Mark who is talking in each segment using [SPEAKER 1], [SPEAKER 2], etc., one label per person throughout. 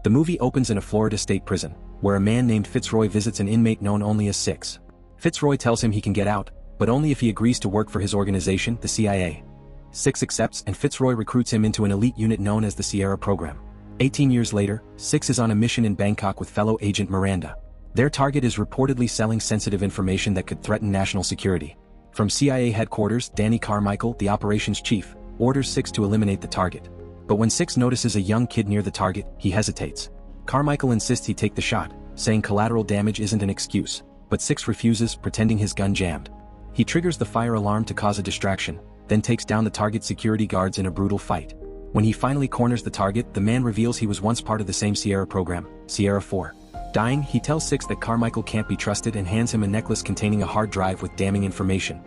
[SPEAKER 1] The movie opens in a Florida state prison, where a man named Fitzroy visits an inmate known only as Six. Fitzroy tells him he can get out, but only if he agrees to work for his organization, the CIA. Six accepts and Fitzroy recruits him into an elite unit known as the Sierra Program. 18 years later, Six is on a mission in Bangkok with fellow agent Miranda. Their target is reportedly selling sensitive information that could threaten national security. From CIA headquarters, Danny Carmichael, the operations chief, orders Six to eliminate the target. But when Six notices a young kid near the target, he hesitates. Carmichael insists he take the shot, saying collateral damage isn't an excuse, but Six refuses, pretending his gun jammed. He triggers the fire alarm to cause a distraction, then takes down the target's security guards in a brutal fight. When he finally corners the target, the man reveals he was once part of the same Sierra program, Sierra 4. Dying, he tells Six that Carmichael can't be trusted and hands him a necklace containing a hard drive with damning information.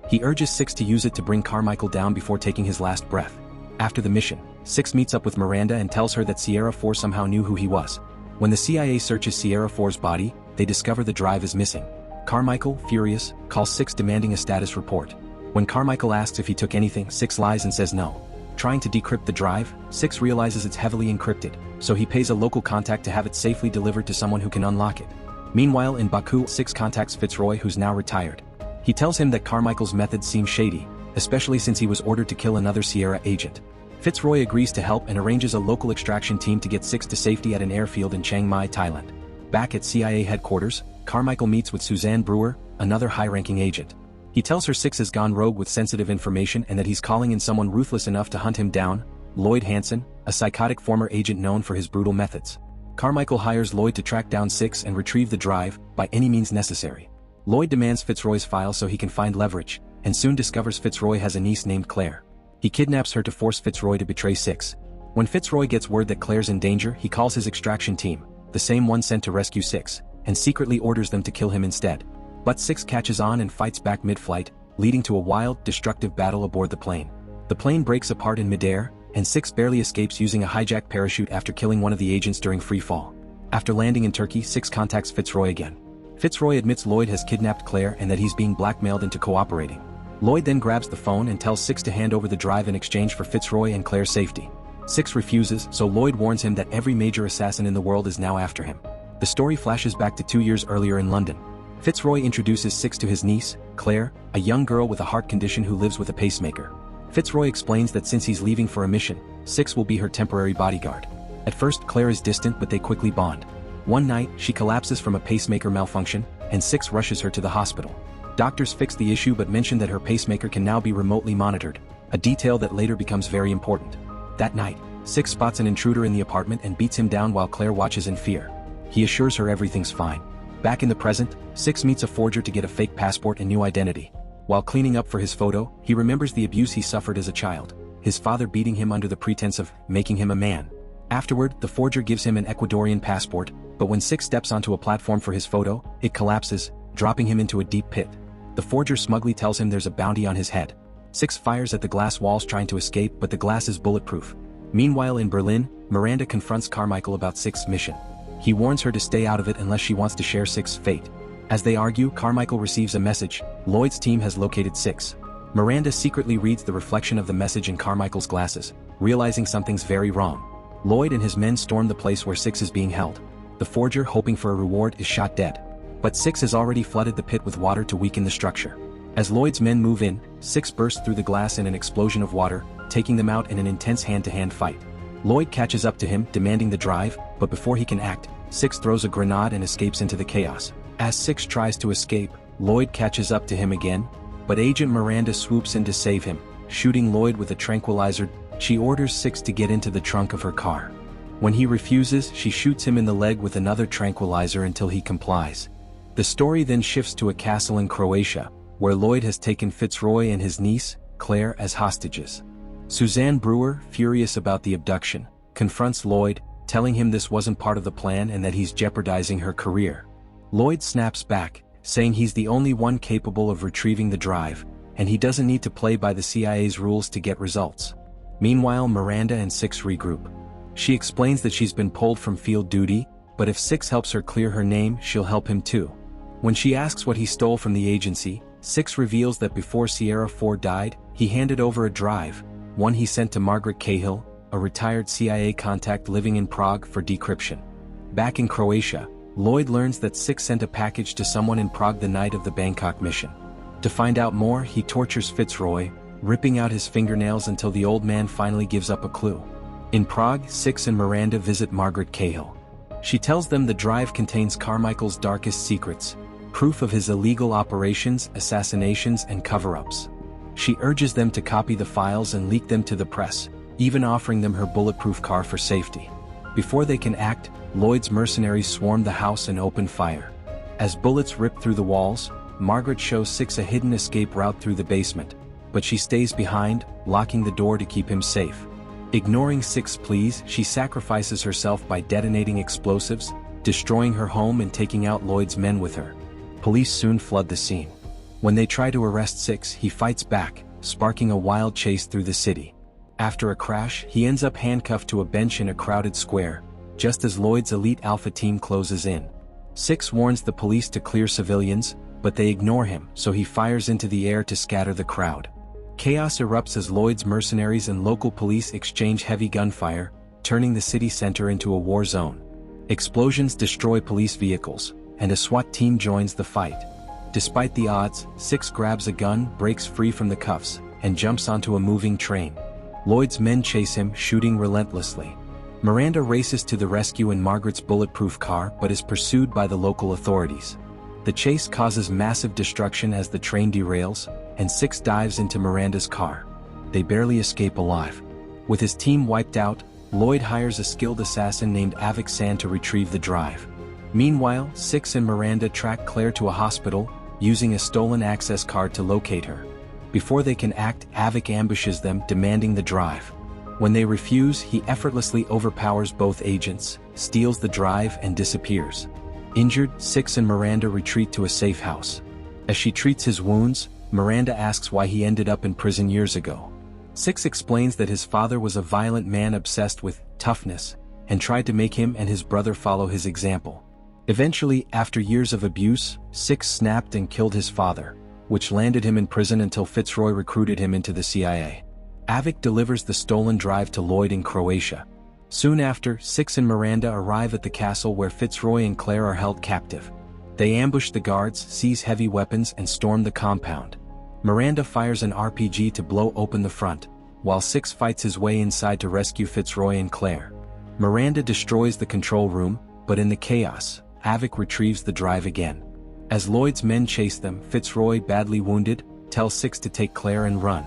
[SPEAKER 1] He urges Six to use it to bring Carmichael down before taking his last breath. After the mission, Six meets up with Miranda and tells her that Sierra 4 somehow knew who he was. When the CIA searches Sierra 4's body, they discover the drive is missing. Carmichael, furious, calls Six demanding a status report. When Carmichael asks if he took anything, Six lies and says no. Trying to decrypt the drive, Six realizes it's heavily encrypted, so he pays a local contact to have it safely delivered to someone who can unlock it. Meanwhile in Baku, Six contacts Fitzroy, who's now retired. He tells him that Carmichael's methods seem shady, especially since he was ordered to kill another Sierra agent. Fitzroy agrees to help and arranges a local extraction team to get Six to safety at an airfield in Chiang Mai, Thailand. Back at CIA headquarters, Carmichael meets with Suzanne Brewer, another high-ranking agent. He tells her Six has gone rogue with sensitive information and that he's calling in someone ruthless enough to hunt him down, Lloyd Hansen, a psychotic former agent known for his brutal methods. Carmichael hires Lloyd to track down Six and retrieve the drive, by any means necessary. Lloyd demands Fitzroy's file so he can find leverage, and soon discovers Fitzroy has a niece named Claire. He kidnaps her to force Fitzroy to betray Six. When Fitzroy gets word that Claire's in danger, he calls his extraction team, the same one sent to rescue Six, and secretly orders them to kill him instead. But Six catches on and fights back mid-flight, leading to a wild, destructive battle aboard the plane. The plane breaks apart in midair, and Six barely escapes using a hijacked parachute after killing one of the agents during free fall. After landing in Turkey, Six contacts Fitzroy again. Fitzroy admits Lloyd has kidnapped Claire and that he's being blackmailed into cooperating. Lloyd then grabs the phone and tells Six to hand over the drive in exchange for Fitzroy and Claire's safety. Six refuses, so Lloyd warns him that every major assassin in the world is now after him. The story flashes back to 2 years earlier in London. Fitzroy introduces Six to his niece, Claire, a young girl with a heart condition who lives with a pacemaker. Fitzroy explains that since he's leaving for a mission, Six will be her temporary bodyguard. At first, Claire is distant, but they quickly bond. One night, she collapses from a pacemaker malfunction, and Six rushes her to the hospital. Doctors fix the issue but mention that her pacemaker can now be remotely monitored, a detail that later becomes very important. That night, Six spots an intruder in the apartment and beats him down while Claire watches in fear. He assures her everything's fine. Back in the present, Six meets a forger to get a fake passport and new identity. While cleaning up for his photo, he remembers the abuse he suffered as a child, his father beating him under the pretense of making him a man. Afterward, the forger gives him an Ecuadorian passport, but when Six steps onto a platform for his photo, it collapses, dropping him into a deep pit. The forger smugly tells him there's a bounty on his head. Six fires at the glass walls trying to escape, but the glass is bulletproof. Meanwhile in Berlin, Miranda confronts Carmichael about Six's mission. He warns her to stay out of it unless she wants to share Six's fate. As they argue, Carmichael receives a message: Lloyd's team has located Six. Miranda secretly reads the reflection of the message in Carmichael's glasses, realizing something's very wrong. Lloyd and his men storm the place where Six is being held. The forger, hoping for a reward, is shot dead. But Six has already flooded the pit with water to weaken the structure. As Lloyd's men move in, Six bursts through the glass in an explosion of water, taking them out in an intense hand-to-hand fight. Lloyd catches up to him, demanding the drive, but before he can act, Six throws a grenade and escapes into the chaos. As Six tries to escape, Lloyd catches up to him again, but Agent Miranda swoops in to save him, shooting Lloyd with a tranquilizer. She orders Six to get into the trunk of her car. When he refuses, she shoots him in the leg with another tranquilizer until he complies. The story then shifts to a castle in Croatia, where Lloyd has taken Fitzroy and his niece, Claire, as hostages. Suzanne Brewer, furious about the abduction, confronts Lloyd, telling him this wasn't part of the plan and that he's jeopardizing her career. Lloyd snaps back, saying he's the only one capable of retrieving the drive, and he doesn't need to play by the CIA's rules to get results. Meanwhile, Miranda and Six regroup. She explains that she's been pulled from field duty, but if Six helps her clear her name, she'll help him too. When she asks what he stole from the agency, Six reveals that before Sierra 4 died, he handed over a drive, one he sent to Margaret Cahill, a retired CIA contact living in Prague for decryption. Back in Croatia, Lloyd learns that Six sent a package to someone in Prague the night of the Bangkok mission. To find out more, he tortures Fitzroy, ripping out his fingernails until the old man finally gives up a clue. In Prague, Six and Miranda visit Margaret Cahill. She tells them the drive contains Carmichael's darkest secrets, proof of his illegal operations, assassinations, and cover-ups. She urges them to copy the files and leak them to the press, even offering them her bulletproof car for safety. Before they can act, Lloyd's mercenaries swarm the house and open fire. As bullets rip through the walls, Margaret shows Six a hidden escape route through the basement, but she stays behind, locking the door to keep him safe. Ignoring Six's pleas, she sacrifices herself by detonating explosives, destroying her home and taking out Lloyd's men with her. Police soon flood the scene. When they try to arrest Six, he fights back, sparking a wild chase through the city. After a crash, he ends up handcuffed to a bench in a crowded square, just as Lloyd's elite Alpha team closes in. Six warns the police to clear civilians, but they ignore him, so he fires into the air to scatter the crowd. Chaos erupts as Lloyd's mercenaries and local police exchange heavy gunfire, turning the city center into a war zone. Explosions destroy police vehicles, and a SWAT team joins the fight. Despite the odds, Six grabs a gun, breaks free from the cuffs, and jumps onto a moving train. Lloyd's men chase him, shooting relentlessly. Miranda races to the rescue in Margaret's bulletproof car but is pursued by the local authorities. The chase causes massive destruction as the train derails, and Six dives into Miranda's car. They barely escape alive. With his team wiped out, Lloyd hires a skilled assassin named Avik Sand to retrieve the drive. Meanwhile, Six and Miranda track Claire to a hospital, using a stolen access card to locate her. Before they can act, Avik ambushes them, demanding the drive. When they refuse, he effortlessly overpowers both agents, steals the drive, and disappears. Injured, Six and Miranda retreat to a safe house. As she treats his wounds, Miranda asks why he ended up in prison years ago. Six explains that his father was a violent man obsessed with toughness, and tried to make him and his brother follow his example. Eventually, after years of abuse, Six snapped and killed his father, which landed him in prison until Fitzroy recruited him into the CIA. Avik delivers the stolen drive to Lloyd in Croatia. Soon after, Six and Miranda arrive at the castle where Fitzroy and Claire are held captive. They ambush the guards, seize heavy weapons, and storm the compound. Miranda fires an RPG to blow open the front, while Six fights his way inside to rescue Fitzroy and Claire. Miranda destroys the control room, but in the chaos, Avik retrieves the drive again. As Lloyd's men chase them, Fitzroy, badly wounded, tells Six to take Claire and run.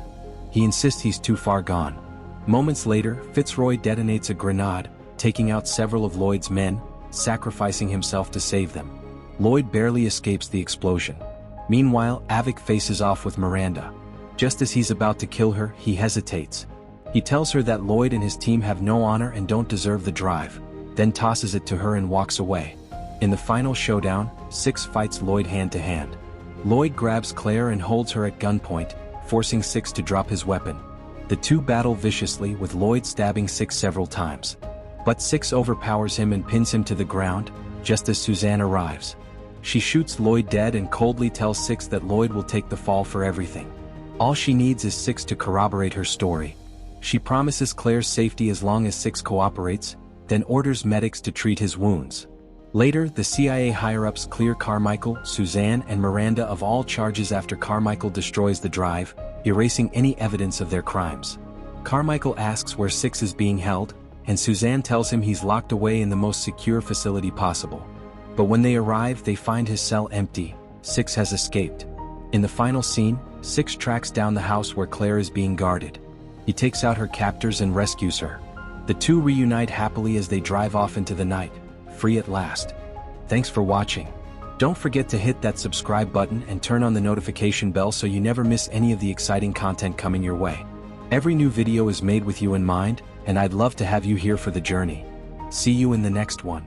[SPEAKER 1] He insists he's too far gone. Moments later, Fitzroy detonates a grenade, taking out several of Lloyd's men, sacrificing himself to save them. Lloyd barely escapes the explosion. Meanwhile, Avik faces off with Miranda. Just as he's about to kill her, he hesitates. He tells her that Lloyd and his team have no honor and don't deserve the drive, then tosses it to her and walks away. In the final showdown, Six fights Lloyd hand-to-hand. Lloyd grabs Claire and holds her at gunpoint, forcing Six to drop his weapon. The two battle viciously, with Lloyd stabbing Six several times. But Six overpowers him and pins him to the ground, just as Suzanne arrives. She shoots Lloyd dead and coldly tells Six that Lloyd will take the fall for everything. All she needs is Six to corroborate her story. She promises Claire's safety as long as Six cooperates, then orders medics to treat his wounds. Later, the CIA higher-ups clear Carmichael, Suzanne, and Miranda of all charges after Carmichael destroys the drive, erasing any evidence of their crimes. Carmichael asks where Six is being held, and Suzanne tells him he's locked away in the most secure facility possible. But when they arrive, they find his cell empty. Six has escaped. In the final scene, Six tracks down the house where Claire is being guarded. He takes out her captors and rescues her. The two reunite happily as they drive off into the night, free at last. Thanks for watching. Don't forget to hit that subscribe button and turn on the notification bell so you never miss any of the exciting content coming your way. Every new video is made with you in mind, and I'd love to have you here for the journey. See you in the next one.